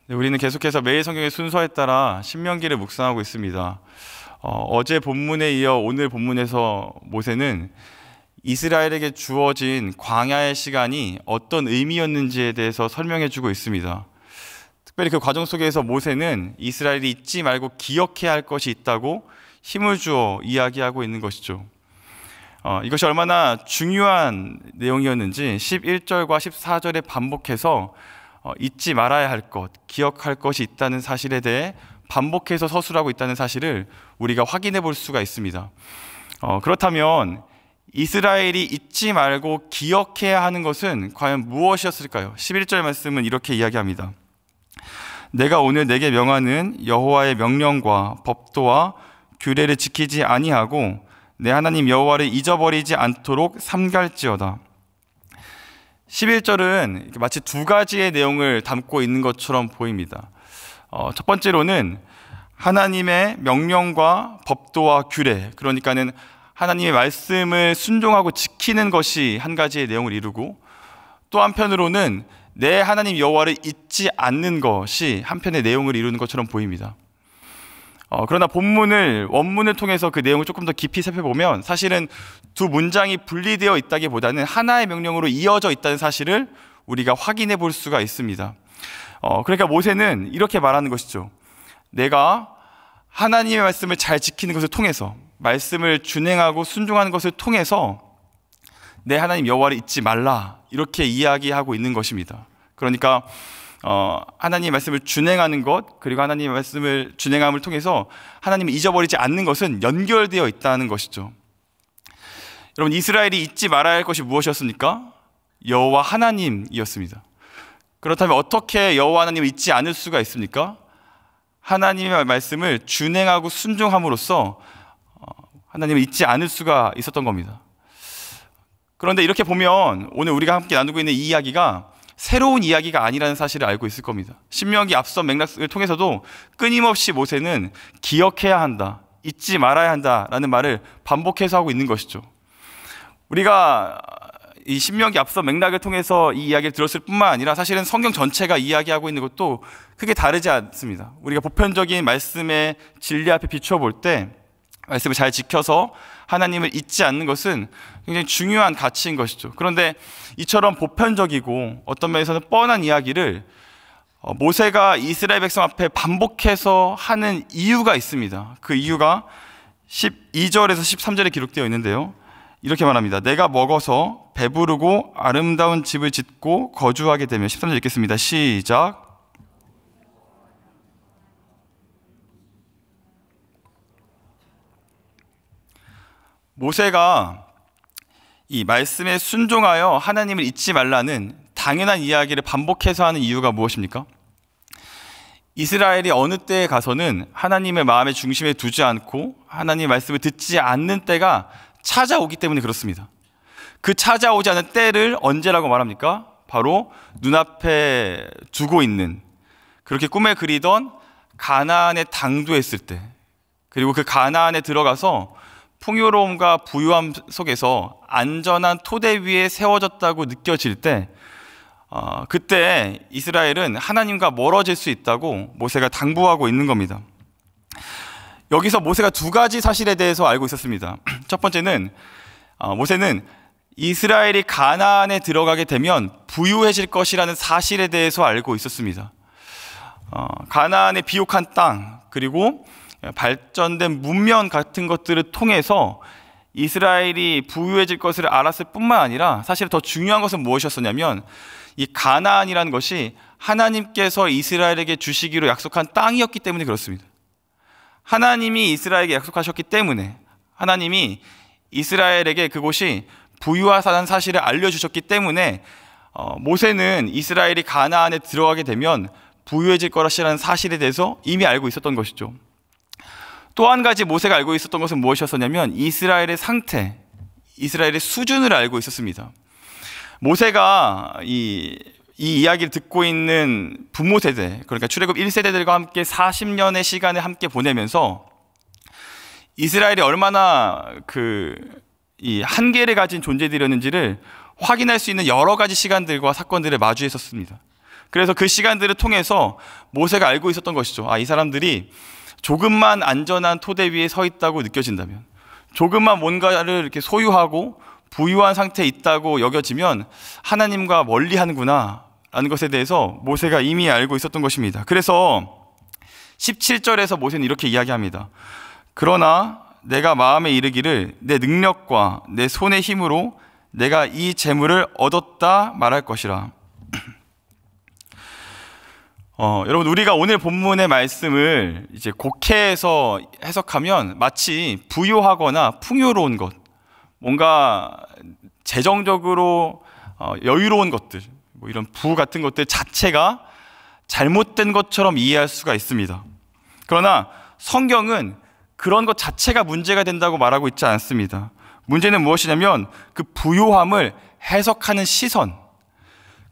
네, 우리는 계속해서 매일 성경의 순서에 따라 신명기를 묵상하고 있습니다. 어제 본문에 이어 오늘 본문에서 모세는 이스라엘에게 주어진 광야의 시간이 어떤 의미였는지에 대해서 설명해 주고 있습니다. 특별히 그 과정 속에서 모세는 이스라엘이 잊지 말고 기억해야 할 것이 있다고 힘을 주어 이야기하고 있는 것이죠. 이것이 얼마나 중요한 내용이었는지 11절과 14절에 반복해서 잊지 말아야 할 것, 기억할 것이 있다는 사실에 대해 반복해서 서술하고 있다는 사실을 우리가 확인해 볼 수가 있습니다. 그렇다면 이스라엘이 잊지 말고 기억해야 하는 것은 과연 무엇이었을까요? 11절 말씀은 이렇게 이야기합니다. 내가 오늘 내게 명하는 여호와의 명령과 법도와 규례를 지키지 아니하고 내 하나님 여호와를 잊어버리지 않도록 삼갈지어다. 11절은 마치 두 가지의 내용을 담고 있는 것처럼 보입니다. 첫 번째로는 하나님의 명령과 법도와 규례, 그러니까는 하나님의 말씀을 순종하고 지키는 것이 한 가지의 내용을 이루고, 또 한편으로는 내 하나님 여호와를 잊지 않는 것이 한편의 내용을 이루는 것처럼 보입니다. 그러나 원문을 통해서 그 내용을 조금 더 깊이 살펴보면 사실은 두 문장이 분리되어 있다기보다는 하나의 명령으로 이어져 있다는 사실을 우리가 확인해 볼 수가 있습니다. 그러니까 모세는 이렇게 말하는 것이죠. 내가 하나님의 말씀을 잘 지키는 것을 통해서, 말씀을 준행하고 순종하는 것을 통해서 내 하나님 여호와를 잊지 말라, 이렇게 이야기하고 있는 것입니다. 그러니까 하나님의 말씀을 준행하는 것, 그리고 하나님의 말씀을 준행함을 통해서 하나님을 잊어버리지 않는 것은 연결되어 있다는 것이죠. 여러분, 이스라엘이 잊지 말아야 할 것이 무엇이었습니까? 여호와 하나님이었습니다. 그렇다면 어떻게 여호와 하나님을 잊지 않을 수가 있습니까? 하나님의 말씀을 준행하고 순종함으로써 하나님을 잊지 않을 수가 있었던 겁니다. 그런데 이렇게 보면 오늘 우리가 함께 나누고 있는 이 이야기가 새로운 이야기가 아니라는 사실을 알고 있을 겁니다. 신명기 앞선 맥락을 통해서도 끊임없이 모세는 기억해야 한다, 잊지 말아야 한다라는 말을 반복해서 하고 있는 것이죠. 우리가 이 신명기 앞선 맥락을 통해서 이 이야기를 들었을 뿐만 아니라 사실은 성경 전체가 이야기하고 있는 것도 크게 다르지 않습니다. 우리가 보편적인 말씀의 진리 앞에 비추어 볼 때 말씀을 잘 지켜서 하나님을 잊지 않는 것은 굉장히 중요한 가치인 것이죠. 그런데 이처럼 보편적이고 어떤 면에서는 뻔한 이야기를 모세가 이스라엘 백성 앞에 반복해서 하는 이유가 있습니다. 그 이유가 12절에서 13절에 기록되어 있는데요. 이렇게 말합니다. 내가 먹어서 배부르고 아름다운 집을 짓고 거주하게 되면, 13절 읽겠습니다. 시작. 모세가 이 말씀에 순종하여 하나님을 잊지 말라는 당연한 이야기를 반복해서 하는 이유가 무엇입니까? 이스라엘이 어느 때에 가서는 하나님의 마음의 중심에 두지 않고 하나님의 말씀을 듣지 않는 때가 찾아오기 때문에 그렇습니다. 그 찾아오지 않은 때를 언제라고 말합니까? 바로 눈앞에 두고 있는, 그렇게 꿈에 그리던 가나안에 당도했을 때, 그리고 그 가나안에 들어가서 풍요로움과 부유함 속에서 안전한 토대 위에 세워졌다고 느껴질 때, 그때 이스라엘은 하나님과 멀어질 수 있다고 모세가 당부하고 있는 겁니다. 여기서 모세가 두 가지 사실에 대해서 알고 있었습니다. 첫 번째는 모세는 이스라엘이 가나안에 들어가게 되면 부유해질 것이라는 사실에 대해서 알고 있었습니다. 가나안의 비옥한 땅, 그리고 발전된 문명 같은 것들을 통해서 이스라엘이 부유해질 것을 알았을 뿐만 아니라 사실 더 중요한 것은 무엇이었었냐면 이 가나안이라는 것이 하나님께서 이스라엘에게 주시기로 약속한 땅이었기 때문에 그렇습니다. 하나님이 이스라엘에게 약속하셨기 때문에, 하나님이 이스라엘에게 그곳이 부유하다는 사실을 알려주셨기 때문에 모세는 이스라엘이 가나안에 들어가게 되면 부유해질 거라는 사실에 대해서 이미 알고 있었던 것이죠. 또 한 가지 모세가 알고 있었던 것은 무엇이었었냐면 이스라엘의 상태, 이스라엘의 수준을 알고 있었습니다. 모세가 이 이야기를 듣고 있는 부모 세대, 그러니까 출애굽 1세대들과 함께 40년의 시간을 함께 보내면서 이스라엘이 얼마나 이 한계를 가진 존재들이었는지를 확인할 수 있는 여러 가지 시간들과 사건들을 마주했었습니다. 그래서 그 시간들을 통해서 모세가 알고 있었던 것이죠. 이 사람들이 조금만 안전한 토대 위에 서 있다고 느껴진다면, 조금만 뭔가를 이렇게 소유하고 부유한 상태에 있다고 여겨지면 하나님과 멀리 하는구나 라는 것에 대해서 모세가 이미 알고 있었던 것입니다. 그래서 17절에서 모세는 이렇게 이야기합니다. 그러나 내가 마음에 이르기를 내 능력과 내 손의 힘으로 내가 이 재물을 얻었다 말할 것이라. 여러분, 우리가 오늘 본문의 말씀을 이제 곡해해서 해석하면 마치 부유하거나 풍요로운 것, 뭔가 재정적으로 여유로운 것들, 뭐 이런 부 같은 것들 자체가 잘못된 것처럼 이해할 수가 있습니다. 그러나 성경은 그런 것 자체가 문제가 된다고 말하고 있지 않습니다. 문제는 무엇이냐면 그 부요함을 해석하는 시선,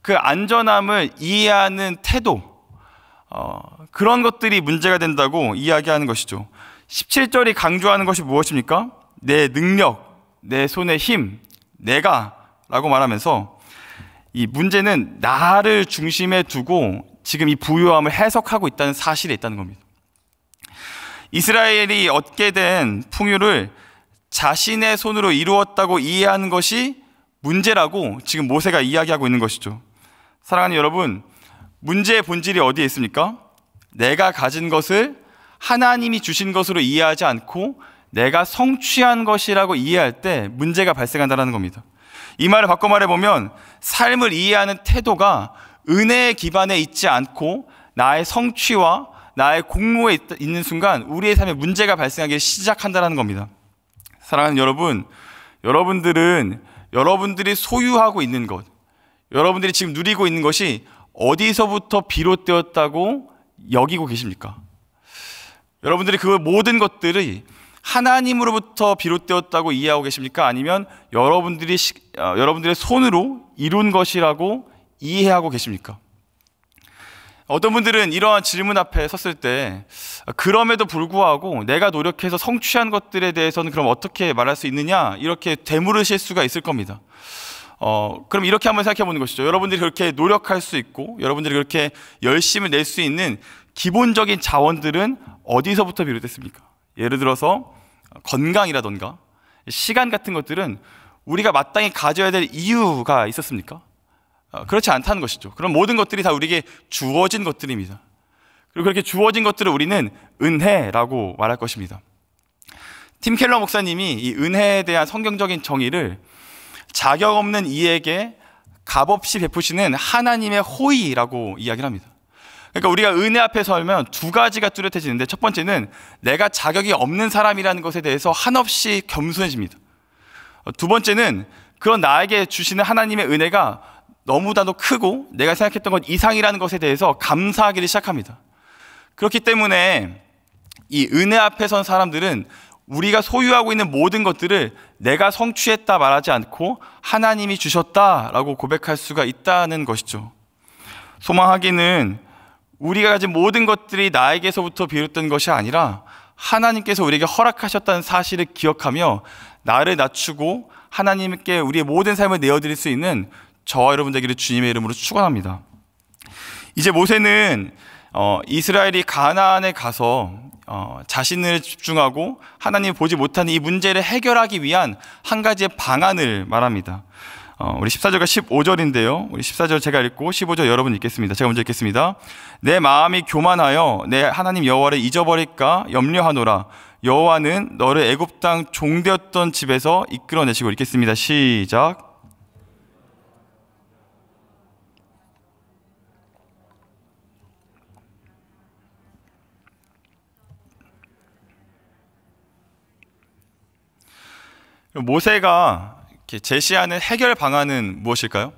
그 안전함을 이해하는 태도, 그런 것들이 문제가 된다고 이야기하는 것이죠. 17절이 강조하는 것이 무엇입니까? 내 능력, 내 손의 힘, 내가 라고 말하면서 이 문제는 나를 중심에 두고 지금 이 부요함을 해석하고 있다는 사실에 있다는 겁니다. 이스라엘이 얻게 된 풍요를 자신의 손으로 이루었다고 이해하는 것이 문제라고 지금 모세가 이야기하고 있는 것이죠. 사랑하는 여러분, 문제의 본질이 어디에 있습니까? 내가 가진 것을 하나님이 주신 것으로 이해하지 않고 내가 성취한 것이라고 이해할 때 문제가 발생한다는 겁니다. 이 말을 바꿔 말해보면 삶을 이해하는 태도가 은혜의 기반에 있지 않고 나의 성취와 나의 공로에 있는 순간 우리의 삶에 문제가 발생하기 시작한다는 겁니다. 사랑하는 여러분, 여러분들은 여러분들이 소유하고 있는 것, 여러분들이 지금 누리고 있는 것이 어디서부터 비롯되었다고 여기고 계십니까? 여러분들이 그 모든 것들이 하나님으로부터 비롯되었다고 이해하고 계십니까? 아니면 여러분들의 손으로 이룬 것이라고 이해하고 계십니까? 어떤 분들은 이러한 질문 앞에 섰을 때 그럼에도 불구하고 내가 노력해서 성취한 것들에 대해서는 그럼 어떻게 말할 수 있느냐, 이렇게 되물으실 수가 있을 겁니다. 그럼 이렇게 한번 생각해 보는 것이죠. 여러분들이 그렇게 노력할 수 있고 여러분들이 그렇게 열심을 낼 수 있는 기본적인 자원들은 어디서부터 비롯됐습니까? 예를 들어서 건강이라던가 시간 같은 것들은 우리가 마땅히 가져야 될 이유가 있었습니까? 그렇지 않다는 것이죠. 그럼 모든 것들이 다 우리에게 주어진 것들입니다. 그리고 그렇게 주어진 것들을 우리는 은혜라고 말할 것입니다. 팀 켈러 목사님이 이 은혜에 대한 성경적인 정의를 자격 없는 이에게 값없이 베푸시는 하나님의 호의라고 이야기를 합니다. 그러니까 우리가 은혜 앞에 서면 두 가지가 뚜렷해지는데, 첫 번째는 내가 자격이 없는 사람이라는 것에 대해서 한없이 겸손해집니다. 두 번째는 그런 나에게 주시는 하나님의 은혜가 너무나도 크고 내가 생각했던 것 이상이라는 것에 대해서 감사하기를 시작합니다. 그렇기 때문에 이 은혜 앞에 선 사람들은 우리가 소유하고 있는 모든 것들을 내가 성취했다 말하지 않고 하나님이 주셨다라고 고백할 수가 있다는 것이죠. 소망하기는 우리가 가진 모든 것들이 나에게서부터 비롯된 것이 아니라 하나님께서 우리에게 허락하셨다는 사실을 기억하며 나를 낮추고 하나님께 우리의 모든 삶을 내어드릴 수 있는 저와 여러분 되기를 주님의 이름으로 축원합니다. 이제 모세는 이스라엘이 가나안에 가서 자신을 집중하고 하나님을 보지 못하는 이 문제를 해결하기 위한 한 가지의 방안을 말합니다. 우리 14절과 15절인데요. 우리 14절 제가 읽고 15절 여러분 읽겠습니다. 제가 먼저 읽겠습니다. 내 마음이 교만하여 내 하나님 여호와를 잊어버릴까 염려하노라. 여호와는 너를 애굽 땅 종되었던 집에서 이끌어내시고. 읽겠습니다. 시작. 모세가 이렇게 제시하는 해결 방안은 무엇일까요?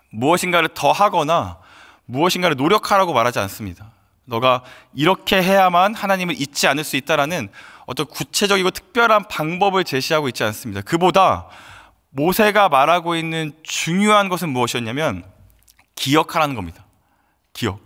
무엇인가를 더 하거나 무엇인가를 노력하라고 말하지 않습니다. 너가 이렇게 해야만 하나님을 잊지 않을 수 있다라는 어떤 구체적이고 특별한 방법을 제시하고 있지 않습니다. 그보다 모세가 말하고 있는 중요한 것은 무엇이었냐면 기억하라는 겁니다. 기억.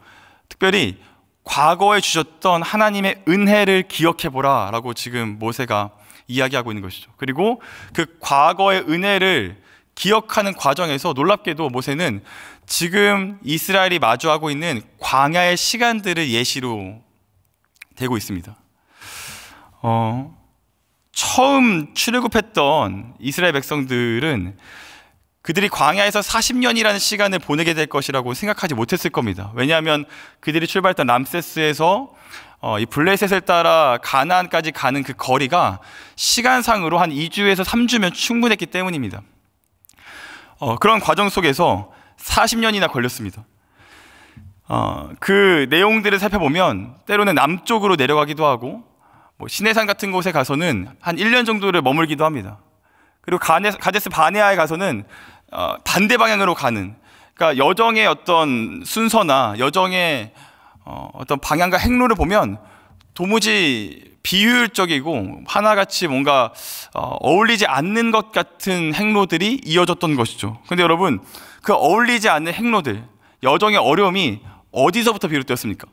특별히 과거에 주셨던 하나님의 은혜를 기억해보라 라고 지금 모세가 이야기하고 있는 것이죠. 그리고 그 과거의 은혜를 기억하는 과정에서 놀랍게도 모세는 지금 이스라엘이 마주하고 있는 광야의 시간들을 예시로 되고 있습니다. 처음 출애굽했던 이스라엘 백성들은 그들이 광야에서 40년이라는 시간을 보내게 될 것이라고 생각하지 못했을 겁니다. 왜냐하면 그들이 출발했던 람세스에서 이 블레셋을 따라 가나안까지 가는 그 거리가 시간상으로 한 2주에서 3주면 충분했기 때문입니다. 그런 과정 속에서 40년이나 걸렸습니다. 그 내용들을 살펴보면 때로는 남쪽으로 내려가기도 하고 시내산 같은 곳에 가서는 한 1년 정도를 머물기도 합니다. 그리고 가데스 바네아에 가서는 반대 방향으로 가는, 그러니까 여정의 어떤 순서나 여정의 어떤 방향과 행로를 보면 도무지 비효율적이고 하나같이 뭔가 어울리지 않는 것 같은 행로들이 이어졌던 것이죠. 근데 여러분, 그 어울리지 않는 행로들, 여정의 어려움이 어디서부터 비롯되었습니까?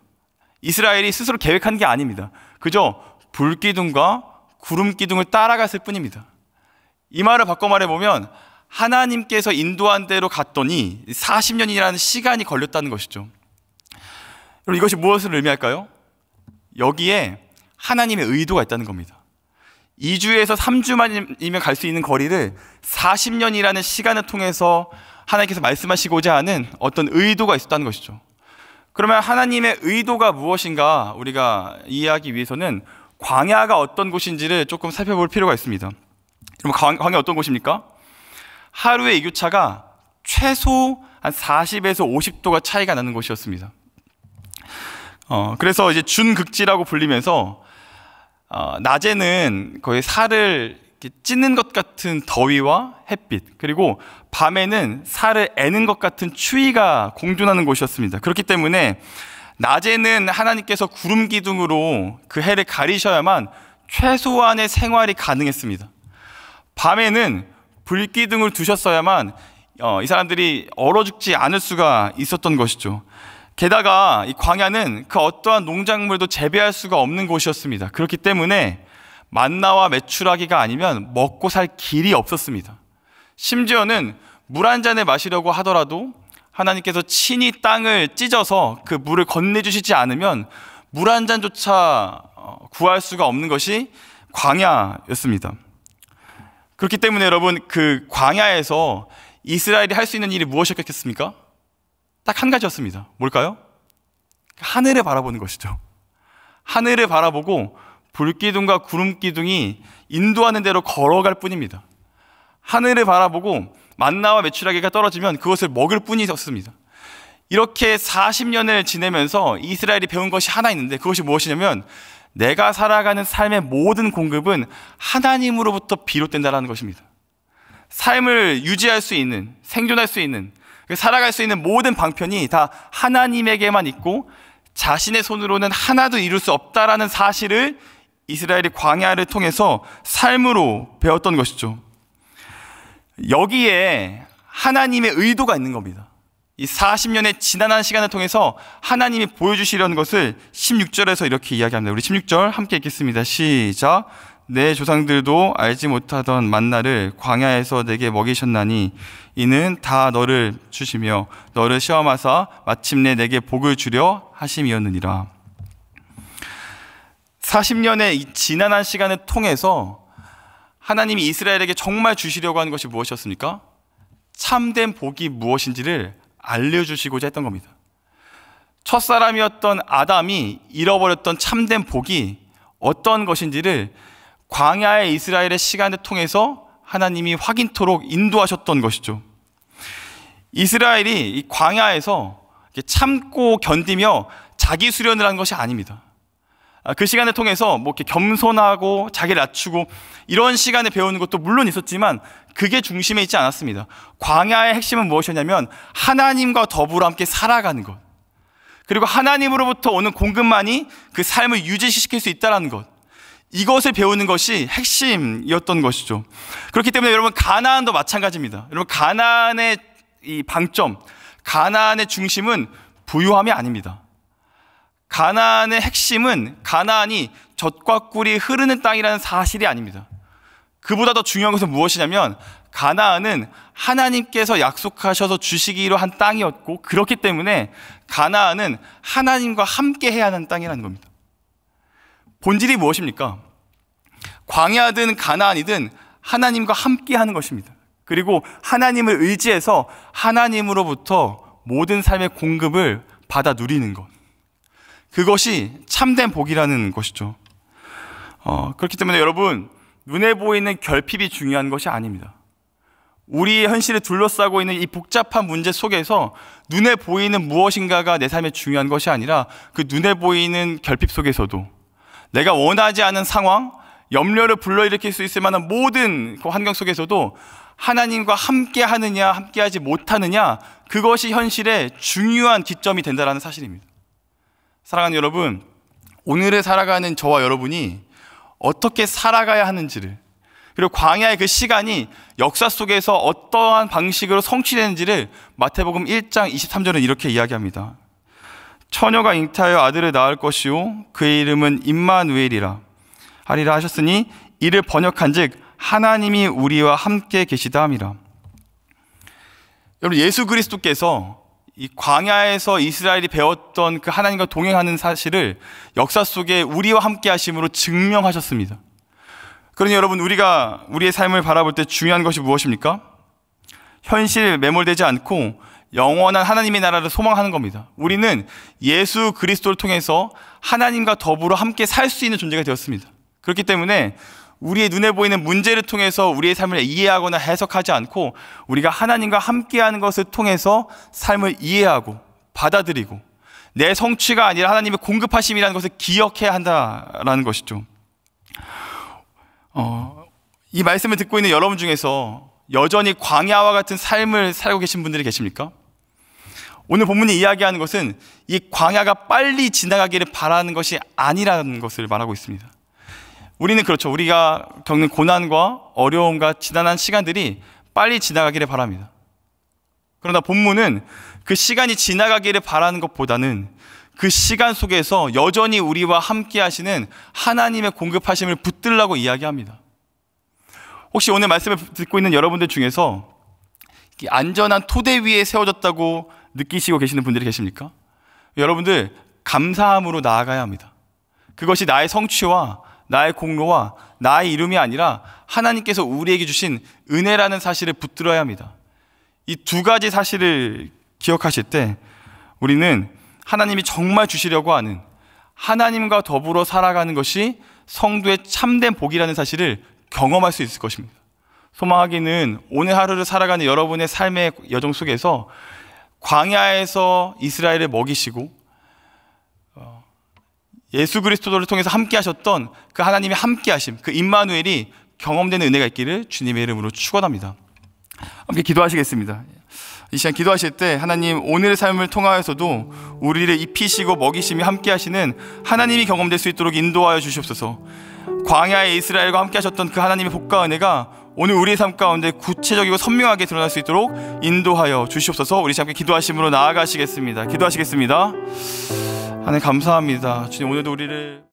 이스라엘이 스스로 계획한 게 아닙니다. 그저 불기둥과 구름기둥을 따라갔을 뿐입니다. 이 말을 바꿔 말해보면 하나님께서 인도한 대로 갔더니 40년이라는 시간이 걸렸다는 것이죠. 여러분, 이것이 무엇을 의미할까요? 여기에 하나님의 의도가 있다는 겁니다. 2주에서 3주만이면 갈 수 있는 거리를 40년이라는 시간을 통해서 하나님께서 말씀하시고자 하는 어떤 의도가 있었다는 것이죠. 그러면 하나님의 의도가 무엇인가 우리가 이해하기 위해서는 광야가 어떤 곳인지를 조금 살펴볼 필요가 있습니다. 그럼 광야 어떤 곳입니까? 하루의 이교차가 최소 한 40에서 50도가 차이가 나는 곳이었습니다. 그래서 이제 준극지라고 불리면서 낮에는 거의 살을 찢는 것 같은 더위와 햇빛, 그리고 밤에는 살을 애는 것 같은 추위가 공존하는 곳이었습니다. 그렇기 때문에 낮에는 하나님께서 구름 기둥으로 그 해를 가리셔야만 최소한의 생활이 가능했습니다. 밤에는 불기둥을 두셨어야만 이 사람들이 얼어 죽지 않을 수가 있었던 것이죠. 게다가 이 광야는 그 어떠한 농작물도 재배할 수가 없는 곳이었습니다. 그렇기 때문에 만나와 메추라기가 아니면 먹고 살 길이 없었습니다. 심지어는 물 한 잔을 마시려고 하더라도 하나님께서 친히 땅을 찢어서 그 물을 건네주시지 않으면 물 한 잔조차 구할 수가 없는 것이 광야였습니다. 그렇기 때문에 여러분, 그 광야에서 이스라엘이 할 수 있는 일이 무엇이었겠습니까? 딱 한 가지였습니다. 뭘까요? 하늘을 바라보는 것이죠. 하늘을 바라보고 불기둥과 구름기둥이 인도하는 대로 걸어갈 뿐입니다. 하늘을 바라보고 만나와 메추라기가 떨어지면 그것을 먹을 뿐이었습니다. 이렇게 40년을 지내면서 이스라엘이 배운 것이 하나 있는데, 그것이 무엇이냐면 내가 살아가는 삶의 모든 공급은 하나님으로부터 비롯된다는 것입니다. 삶을 유지할 수 있는, 생존할 수 있는, 살아갈 수 있는 모든 방편이 다 하나님에게만 있고 자신의 손으로는 하나도 이룰 수 없다라는 사실을 이스라엘이 광야를 통해서 삶으로 배웠던 것이죠. 여기에 하나님의 의도가 있는 겁니다. 이 40년의 지난한 시간을 통해서 하나님이 보여주시려는 것을 16절에서 이렇게 이야기합니다. 우리 16절 함께 읽겠습니다. 시작. 내 조상들도 알지 못하던 만나를 광야에서 내게 먹이셨나니 이는 다 너를 주시며 너를 시험하사 마침내 내게 복을 주려 하심이었느니라. 40년의 이 지난한 시간을 통해서 하나님이 이스라엘에게 정말 주시려고 하는 것이 무엇이었습니까? 참된 복이 무엇인지를 알려주시고자 했던 겁니다. 첫사람이었던 아담이 잃어버렸던 참된 복이 어떤 것인지를 광야의 이스라엘의 시간을 통해서 하나님이 확인토록 인도하셨던 것이죠. 이스라엘이 이 광야에서 참고 견디며 자기 수련을 한 것이 아닙니다. 그 시간을 통해서 뭐 이렇게 겸손하고 자기를 낮추고 이런 시간을 배우는 것도 물론 있었지만 그게 중심에 있지 않았습니다. 광야의 핵심은 무엇이었냐면 하나님과 더불어 함께 살아가는 것, 그리고 하나님으로부터 오는 공급만이 그 삶을 유지시킬 수 있다는 것, 이것을 배우는 것이 핵심이었던 것이죠. 그렇기 때문에 여러분, 가나안도 마찬가지입니다. 여러분, 가나안의 이 방점, 가나안의 중심은 부유함이 아닙니다. 가나안의 핵심은 가나안이 젖과 꿀이 흐르는 땅이라는 사실이 아닙니다. 그보다 더 중요한 것은 무엇이냐면 가나안은 하나님께서 약속하셔서 주시기로 한 땅이었고, 그렇기 때문에 가나안은 하나님과 함께 해야 하는 땅이라는 겁니다. 본질이 무엇입니까? 광야든 가나안이든 하나님과 함께 하는 것입니다. 그리고 하나님을 의지해서 하나님으로부터 모든 삶의 공급을 받아 누리는 것, 그것이 참된 복이라는 것이죠. 그렇기 때문에 여러분, 눈에 보이는 결핍이 중요한 것이 아닙니다. 우리의 현실을 둘러싸고 있는 이 복잡한 문제 속에서 눈에 보이는 무엇인가가 내 삶에 중요한 것이 아니라, 그 눈에 보이는 결핍 속에서도 내가 원하지 않은 상황, 염려를 불러일으킬 수 있을 만한 모든 그 환경 속에서도 하나님과 함께 하느냐 함께 하지 못하느냐, 그것이 현실의 중요한 기점이 된다는 사실입니다. 사랑하는 여러분, 오늘을 살아가는 저와 여러분이 어떻게 살아가야 하는지를, 그리고 광야의 그 시간이 역사 속에서 어떠한 방식으로 성취되는지를 마태복음 1장 23절은 이렇게 이야기합니다. 처녀가 잉태하여 아들을 낳을 것이요 그의 이름은 임마누엘이라 하리라 하셨으니 이를 번역한즉 하나님이 우리와 함께 계시다 함이라. 여러분, 예수 그리스도께서 이 광야에서 이스라엘이 배웠던 그 하나님과 동행하는 사실을 역사 속에 우리와 함께 하심으로 증명하셨습니다. 그러니 여러분, 우리가 우리의 삶을 바라볼 때 중요한 것이 무엇입니까? 현실에 매몰되지 않고 영원한 하나님의 나라를 소망하는 겁니다. 우리는 예수 그리스도를 통해서 하나님과 더불어 함께 살 수 있는 존재가 되었습니다. 그렇기 때문에 우리의 눈에 보이는 문제를 통해서 우리의 삶을 이해하거나 해석하지 않고, 우리가 하나님과 함께하는 것을 통해서 삶을 이해하고 받아들이고 내 성취가 아니라 하나님의 공급하심이라는 것을 기억해야 한다라는 것이죠. 이 말씀을 듣고 있는 여러분 중에서 여전히 광야와 같은 삶을 살고 계신 분들이 계십니까? 오늘 본문이 이야기하는 것은 이 광야가 빨리 지나가기를 바라는 것이 아니라는 것을 말하고 있습니다. 우리는 그렇죠. 우리가 겪는 고난과 어려움과 지난한 시간들이 빨리 지나가기를 바랍니다. 그러나 본문은 그 시간이 지나가기를 바라는 것보다는 그 시간 속에서 여전히 우리와 함께 하시는 하나님의 공급하심을 붙들라고 이야기합니다. 혹시 오늘 말씀을 듣고 있는 여러분들 중에서 안전한 토대 위에 세워졌다고 느끼시고 계시는 분들이 계십니까? 여러분들, 감사함으로 나아가야 합니다. 그것이 나의 성취와 나의 공로와 나의 이름이 아니라 하나님께서 우리에게 주신 은혜라는 사실을 붙들어야 합니다. 이 두 가지 사실을 기억하실 때 우리는 하나님이 정말 주시려고 하는 하나님과 더불어 살아가는 것이 성도의 참된 복이라는 사실을 경험할 수 있을 것입니다. 소망하기는 오늘 하루를 살아가는 여러분의 삶의 여정 속에서 광야에서 이스라엘을 먹이시고 예수 그리스도를 통해서 함께 하셨던 그 하나님의 함께 하심, 그 임마누엘이 경험되는 은혜가 있기를 주님의 이름으로 축원합니다. 함께 기도하시겠습니다. 이 시간 기도하실 때 하나님, 오늘의 삶을 통하여서도 우리를 입히시고 먹이심이 함께 하시는 하나님이 경험될 수 있도록 인도하여 주시옵소서. 광야의 이스라엘과 함께 하셨던 그 하나님의 복과 은혜가 오늘 우리의 삶 가운데 구체적이고 선명하게 드러날 수 있도록 인도하여 주시옵소서. 우리 함께 기도하심으로 나아가시겠습니다. 기도하시겠습니다. 하나님 감사합니다. 주님, 오늘도 우리를